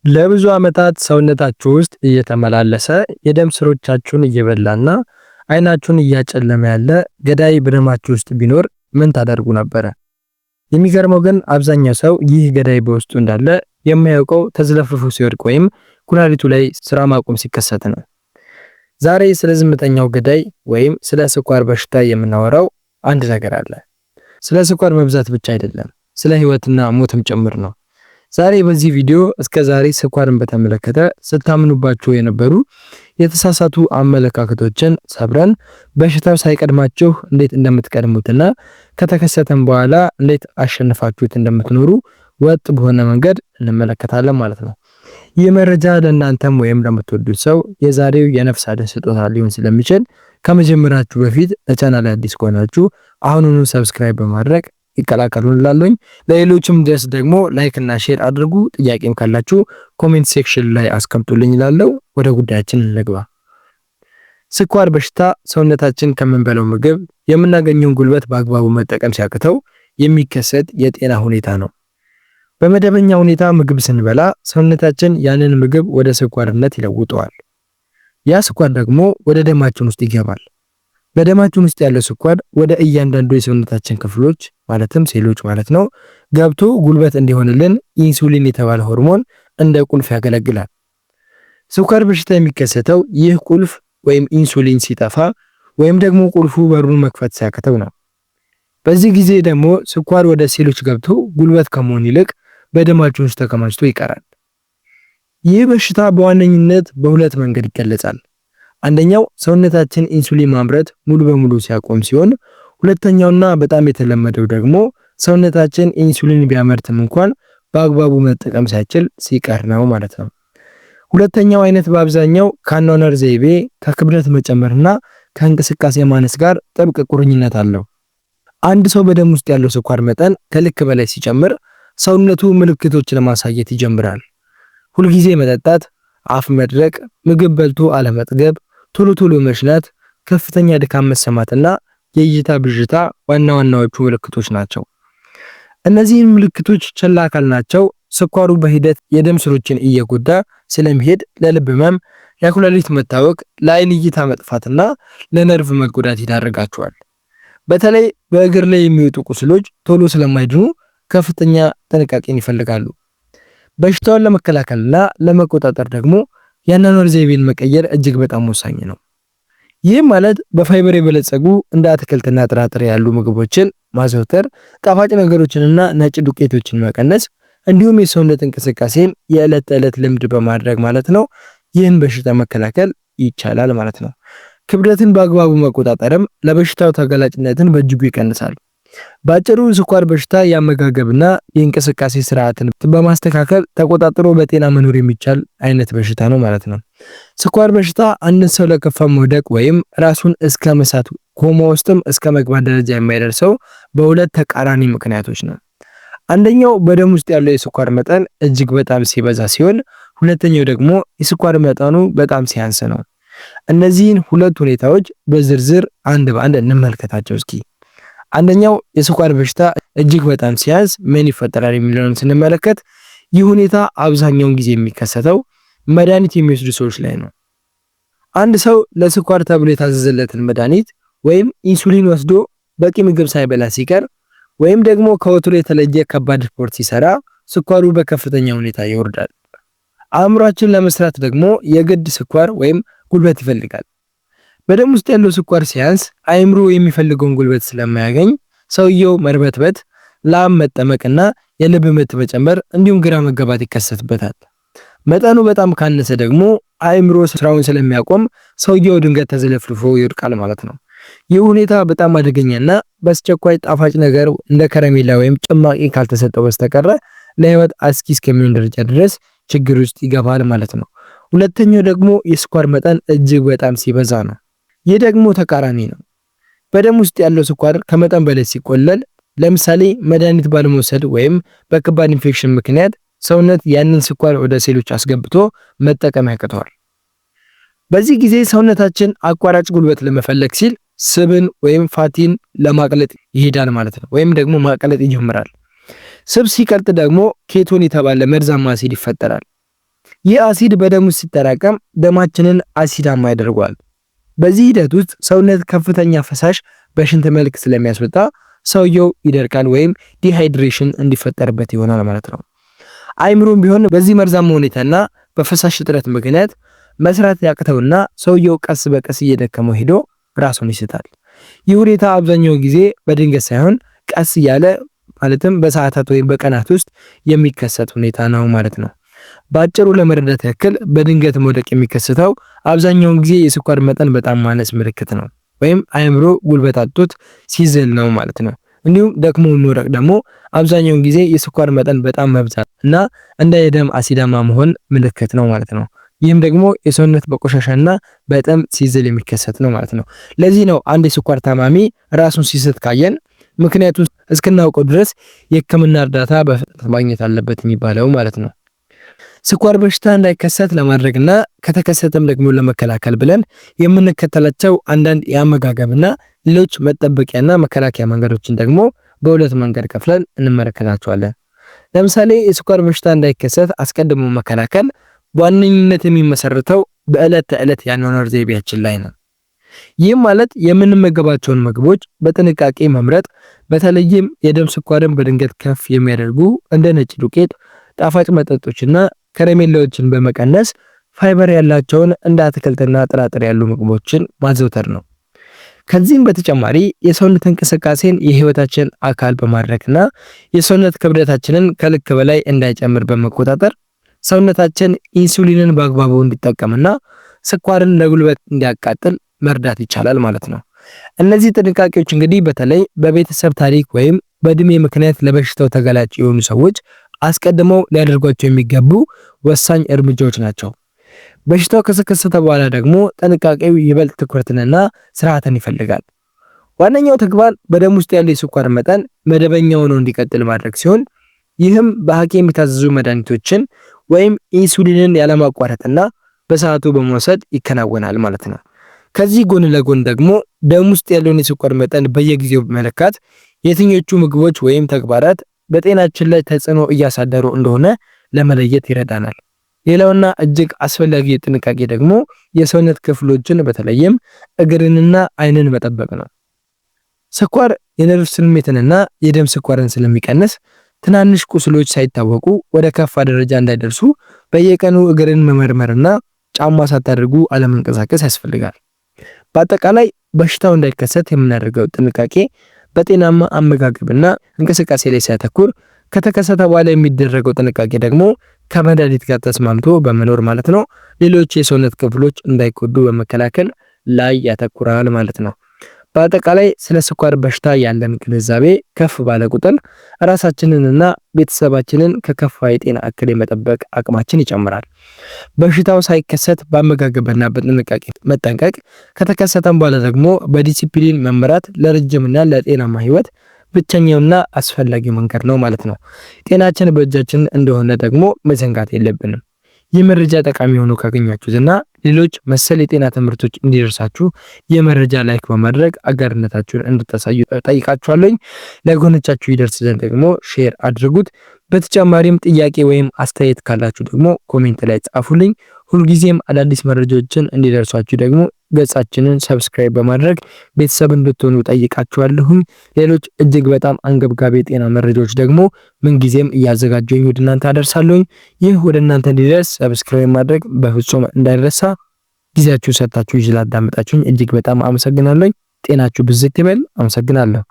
ለብዙ ዓመታት ሰውነታችሁ ውስጥ እየተመላለሰ የደም ስሮቻችሁን እየበላና አይናችሁን እያጨለመ ያለ ገዳይ በደማችሁ ውስጥ ቢኖር ምን ታደርጉ ነበረ? የሚገርመው ግን አብዛኛው ሰው ይህ ገዳይ በውስጡ እንዳለ የማያውቀው ተዝለፍልፎ ሲወድቅ ወይም ኩላሊቱ ላይ ስራ ማቆም ሲከሰት ነው። ዛሬ ስለ ዝምተኛው ገዳይ ወይም ስለ ስኳር በሽታ የምናወራው አንድ ነገር አለ። ስለ ስኳር መብዛት ብቻ አይደለም፣ ስለ ህይወትና ሞትም ጭምር ነው። ዛሬ በዚህ ቪዲዮ እስከ ዛሬ ስኳርን በተመለከተ ስታምኑባቸው የነበሩ የተሳሳቱ አመለካከቶችን ሰብረን በሽታው ሳይቀድማችሁ እንዴት እንደምትቀድሙትና ከተከሰተም በኋላ እንዴት አሸንፋችሁት እንደምትኖሩ ወጥ በሆነ መንገድ እንመለከታለን ማለት ነው። ይህ መረጃ ለእናንተም ወይም ለምትወዱት ሰው የዛሬው የነፍስ አድን ስጦታ ሊሆን ስለሚችል ከመጀመራችሁ በፊት ለቻናል አዲስ ከሆናችሁ አሁኑኑ ሰብስክራይብ በማድረግ ይቀላቀሉ እንላለኝ። ለሌሎችም ድረስ ደግሞ ላይክ እና ሼር አድርጉ። ጥያቄም ካላችሁ ኮሜንት ሴክሽን ላይ አስቀምጡልኝ እላለሁ። ወደ ጉዳያችን እንግባ። ስኳር በሽታ ሰውነታችን ከምንበላው ምግብ የምናገኘውን ጉልበት በአግባቡ መጠቀም ሲያቅተው የሚከሰት የጤና ሁኔታ ነው። በመደበኛ ሁኔታ ምግብ ስንበላ ሰውነታችን ያንን ምግብ ወደ ስኳርነት ይለውጠዋል። ያ ስኳር ደግሞ ወደ ደማችን ውስጥ ይገባል። በደማችን ውስጥ ያለው ስኳር ወደ እያንዳንዱ የሰውነታችን ክፍሎች ማለትም ሴሎች ማለት ነው ገብቶ ጉልበት እንዲሆንልን ኢንሱሊን የተባለ ሆርሞን እንደ ቁልፍ ያገለግላል። ስኳር በሽታ የሚከሰተው ይህ ቁልፍ ወይም ኢንሱሊን ሲጠፋ ወይም ደግሞ ቁልፉ በሩን መክፈት ሲያቅተው ነው። በዚህ ጊዜ ደግሞ ስኳር ወደ ሴሎች ገብቶ ጉልበት ከመሆን ይልቅ በደማችን ውስጥ ተከማችቶ ይቀራል። ይህ በሽታ በዋነኝነት በሁለት መንገድ ይገለጻል። አንደኛው ሰውነታችን ኢንሱሊን ማምረት ሙሉ በሙሉ ሲያቆም ሲሆን፣ ሁለተኛውና በጣም የተለመደው ደግሞ ሰውነታችን ኢንሱሊን ቢያመርትም እንኳን በአግባቡ መጠቀም ሳይችል ሲቀር ነው ማለት ነው። ሁለተኛው አይነት በአብዛኛው ከአኗኗር ዘይቤ፣ ከክብደት መጨመርና ከእንቅስቃሴ ማነስ ጋር ጥብቅ ቁርኝነት አለው። አንድ ሰው በደም ውስጥ ያለው ስኳር መጠን ከልክ በላይ ሲጨምር ሰውነቱ ምልክቶችን ማሳየት ይጀምራል። ሁልጊዜ መጠጣት፣ አፍ መድረቅ፣ ምግብ በልቶ አለመጥገብ፣ ቶሎ ቶሎ መሽናት፣ ከፍተኛ ድካም መሰማትና የእይታ ብዥታ ዋና ዋናዎቹ ምልክቶች ናቸው። እነዚህን ምልክቶች ችላ ካልናቸው ስኳሩ በሂደት የደም ስሮችን እየጎዳ ስለሚሄድ ለልብ ህመም፣ ለኩላሊት መታወክ፣ ለአይን እይታ መጥፋትና ለነርቭ መጎዳት ይዳረጋቸዋል። በተለይ በእግር ላይ የሚወጡ ቁስሎች ቶሎ ስለማይድኑ ከፍተኛ ጥንቃቄን ይፈልጋሉ። በሽታውን ለመከላከልና ለመቆጣጠር ደግሞ የአኗኗር ዘይቤን መቀየር እጅግ በጣም ወሳኝ ነው። ይህም ማለት በፋይበር የበለጸጉ እንደ አትክልትና ጥራጥሬ ያሉ ምግቦችን ማዘውተር፣ ጣፋጭ ነገሮችንና ነጭ ዱቄቶችን መቀነስ እንዲሁም የሰውነት እንቅስቃሴን የዕለት ተዕለት ልምድ በማድረግ ማለት ነው ይህን በሽታ መከላከል ይቻላል ማለት ነው። ክብደትን በአግባቡ መቆጣጠርም ለበሽታው ተጋላጭነትን በእጅጉ ይቀንሳል። ባጭሩ ስኳር በሽታ የአመጋገብና የእንቅስቃሴ ስርዓትን በማስተካከል ተቆጣጥሮ በጤና መኖር የሚቻል አይነት በሽታ ነው ማለት ነው። ስኳር በሽታ አንድን ሰው ለከፋ መውደቅ ወይም ራሱን እስከ መሳት ኮማ ውስጥም እስከ መግባት ደረጃ የሚያደርሰው በሁለት ተቃራኒ ምክንያቶች ነው። አንደኛው በደም ውስጥ ያለው የስኳር መጠን እጅግ በጣም ሲበዛ ሲሆን፣ ሁለተኛው ደግሞ የስኳር መጠኑ በጣም ሲያንስ ነው። እነዚህን ሁለት ሁኔታዎች በዝርዝር አንድ በአንድ እንመልከታቸው እስኪ። አንደኛው የስኳር በሽታ እጅግ በጣም ሲያንስ ምን ይፈጠራል የሚለውን ስንመለከት ይህ ሁኔታ አብዛኛውን ጊዜ የሚከሰተው መድኃኒት የሚወስዱ ሰዎች ላይ ነው። አንድ ሰው ለስኳር ተብሎ የታዘዘለትን መድኃኒት ወይም ኢንሱሊን ወስዶ በቂ ምግብ ሳይበላ ሲቀር ወይም ደግሞ ከወትሮ የተለየ ከባድ ስፖርት ሲሰራ ስኳሩ በከፍተኛ ሁኔታ ይወርዳል። አእምሯችን ለመስራት ደግሞ የግድ ስኳር ወይም ጉልበት ይፈልጋል። በደም ውስጥ ያለው ስኳር ሲያንስ አእምሮ የሚፈልገውን ጉልበት ስለማያገኝ ሰውየው መርበትበት፣ ላብ መጠመቅና የልብ ምት መጨመር እንዲሁም ግራ መጋባት ይከሰትበታል። መጠኑ በጣም ካነሰ ደግሞ አእምሮ ስራውን ስለሚያቆም ሰውየው ድንገት ተዘለፍልፎ ይወድቃል ማለት ነው። ይህ ሁኔታ በጣም አደገኛና በአስቸኳይ ጣፋጭ ነገር እንደ ከረሜላ ወይም ጭማቂ ካልተሰጠው በስተቀር ለህይወት አስጊ እስከሚሆን ደረጃ ድረስ ችግር ውስጥ ይገባል ማለት ነው። ሁለተኛው ደግሞ የስኳር መጠን እጅግ በጣም ሲበዛ ነው። ይህ ደግሞ ተቃራኒ ነው። በደም ውስጥ ያለው ስኳር ከመጠን በላይ ሲቆለል፣ ለምሳሌ መድኃኒት ባለመውሰድ ወይም በከባድ ኢንፌክሽን ምክንያት ሰውነት ያንን ስኳር ወደ ሴሎች አስገብቶ መጠቀም ያቅተዋል። በዚህ ጊዜ ሰውነታችን አቋራጭ ጉልበት ለመፈለግ ሲል ስብን ወይም ፋቲን ለማቅለጥ ይሄዳል ማለት ነው፣ ወይም ደግሞ ማቅለጥ ይጀምራል። ስብ ሲቀልጥ ደግሞ ኬቶን የተባለ መርዛማ አሲድ ይፈጠራል። ይህ አሲድ በደም ውስጥ ሲጠራቀም ደማችንን አሲዳማ ያደርገዋል። በዚህ ሂደት ውስጥ ሰውነት ከፍተኛ ፈሳሽ በሽንት መልክ ስለሚያስወጣ ሰውየው ይደርቃል ወይም ዲሃይድሬሽን እንዲፈጠርበት ይሆናል ማለት ነው። አይምሮም ቢሆን በዚህ መርዛማ ሁኔታና በፈሳሽ እጥረት ምክንያት መስራት ያቅተውና ሰውየው ቀስ በቀስ እየደከመው ሄዶ ራሱን ይስታል። ይህ ሁኔታ አብዛኛው ጊዜ በድንገት ሳይሆን ቀስ እያለ ማለትም በሰዓታት ወይም በቀናት ውስጥ የሚከሰት ሁኔታ ነው ማለት ነው። በአጭሩ ለመረዳት ያክል በድንገት መውደቅ የሚከሰተው አብዛኛውን ጊዜ የስኳር መጠን በጣም ማነስ ምልክት ነው ወይም አይምሮ ጉልበት አጥቶት ሲዝል ነው ማለት ነው። እንዲሁም ደክሞ መውደቅ ደግሞ አብዛኛውን ጊዜ የስኳር መጠን በጣም መብዛት እና እንደ የደም አሲዳማ መሆን ምልክት ነው ማለት ነው። ይህም ደግሞ የሰውነት በቆሻሻና በጣም ሲዝል የሚከሰት ነው ማለት ነው። ለዚህ ነው አንድ የስኳር ታማሚ ራሱን ሲስት ካየን ምክንያቱም እስክናውቀው ድረስ የሕክምና እርዳታ በፍጥነት ማግኘት አለበት የሚባለው ማለት ነው። ስኳር በሽታ እንዳይከሰት ለማድረግና ከተከሰተም ደግሞ ለመከላከል ብለን የምንከተላቸው አንዳንድ የአመጋገብና ሌሎች መጠበቂያና መከላከያ መንገዶችን ደግሞ በሁለት መንገድ ከፍለን እንመለከታቸዋለን። ለምሳሌ የስኳር በሽታ እንዳይከሰት አስቀድሞ መከላከል በዋነኝነት የሚመሰረተው በዕለት ተዕለት የአኗኗር ዘይቤያችን ላይ ነው። ይህም ማለት የምንመገባቸውን ምግቦች በጥንቃቄ መምረጥ፣ በተለይም የደም ስኳርን በድንገት ከፍ የሚያደርጉ እንደ ነጭ ዱቄት፣ ጣፋጭ መጠጦችና ከረሜላዎችን በመቀነስ ፋይበር ያላቸውን እንደ አትክልትና ጥራጥሬ ያሉ ምግቦችን ማዘውተር ነው። ከዚህም በተጨማሪ የሰውነት እንቅስቃሴን የህይወታችን አካል በማድረግና የሰውነት ክብደታችንን ከልክ በላይ እንዳይጨምር በመቆጣጠር ሰውነታችን ኢንሱሊንን በአግባቡ እንዲጠቀምና ስኳርን ለጉልበት እንዲያቃጥል መርዳት ይቻላል ማለት ነው። እነዚህ ጥንቃቄዎች እንግዲህ በተለይ በቤተሰብ ታሪክ ወይም በእድሜ ምክንያት ለበሽታው ተጋላጭ የሆኑ ሰዎች አስቀድመው ሊያደርጓቸው የሚገቡ ወሳኝ እርምጃዎች ናቸው። በሽታው ከተከሰተ በኋላ ደግሞ ጥንቃቄው ይበልጥ ትኩረትንና ስርዓትን ይፈልጋል። ዋነኛው ተግባር በደም ውስጥ ያለው የስኳር መጠን መደበኛ ሆኖ እንዲቀጥል ማድረግ ሲሆን ይህም በሐኪም የታዘዙ መድኃኒቶችን ወይም ኢንሱሊንን ያለማቋረጥና በሰዓቱ በመውሰድ ይከናወናል ማለት ነው። ከዚህ ጎን ለጎን ደግሞ ደም ውስጥ ያለውን የስኳር መጠን በየጊዜው በመለካት የትኞቹ ምግቦች ወይም ተግባራት በጤናችን ላይ ተጽዕኖ እያሳደሩ እንደሆነ ለመለየት ይረዳናል። ሌላውና እጅግ አስፈላጊ ጥንቃቄ ደግሞ የሰውነት ክፍሎችን በተለይም እግርንና አይንን መጠበቅ ነው። ስኳር የነርቭ ስሜትንና የደም ስኳርን ስለሚቀንስ ትናንሽ ቁስሎች ሳይታወቁ ወደ ከፋ ደረጃ እንዳይደርሱ በየቀኑ እግርን መመርመርና ጫማ ሳታደርጉ አለመንቀሳቀስ ያስፈልጋል። በአጠቃላይ በሽታው እንዳይከሰት የምናደርገው ጥንቃቄ በጤናማ አመጋገብና እንቅስቃሴ ላይ ሲያተኩር፣ ከተከሰተ በኋላ የሚደረገው ጥንቃቄ ደግሞ ከመድኃኒት ጋር ተስማምቶ በመኖር ማለት ነው ሌሎች የሰውነት ክፍሎች እንዳይጎዱ በመከላከል ላይ ያተኩራል ማለት ነው። በአጠቃላይ ስለ ስኳር በሽታ ያለን ግንዛቤ ከፍ ባለ ቁጥር ራሳችንንና ቤተሰባችንን ከከፋ የጤና እክል የመጠበቅ አቅማችን ይጨምራል። በሽታው ሳይከሰት በአመጋገብና በጥንቃቄ መጠንቀቅ፣ ከተከሰተም በኋላ ደግሞ በዲሲፕሊን መመራት ለረጅምና ለጤናማ ህይወት ብቸኛውና አስፈላጊው መንገድ ነው ማለት ነው። ጤናችን በእጃችን እንደሆነ ደግሞ መዘንጋት የለብንም። ይህ መረጃ ጠቃሚ ሆኖ ካገኛችሁትና ሌሎች መሰል የጤና ትምህርቶች እንዲደርሳችሁ የመረጃ ላይክ በማድረግ አጋርነታችሁን እንድታሳዩ ጠይቃችኋለሁ። ለጎኖቻችሁ ይደርስ ዘንድ ደግሞ ሼር አድርጉት። በተጨማሪም ጥያቄ ወይም አስተያየት ካላችሁ ደግሞ ኮሜንት ላይ ጻፉልኝ። ሁልጊዜም አዳዲስ መረጃዎችን እንዲደርሷችሁ ደግሞ ገጻችንን ሰብስክራይብ በማድረግ ቤተሰብ እንድትሆኑ ጠይቃችኋለሁ። ሌሎች እጅግ በጣም አንገብጋቢ የጤና መረጃዎች ደግሞ ምንጊዜም እያዘጋጀሁኝ ወደ እናንተ አደርሳለሁ። ይህ ወደ እናንተ እንዲደርስ ሰብስክራይብ ማድረግ በፍጹም እንዳይረሳ። ጊዜያችሁ ሰጣችሁ ይላዳመጣችሁኝ እጅግ በጣም አመሰግናለሁ። ጤናችሁ ብዝት ይበል። አመሰግናለሁ።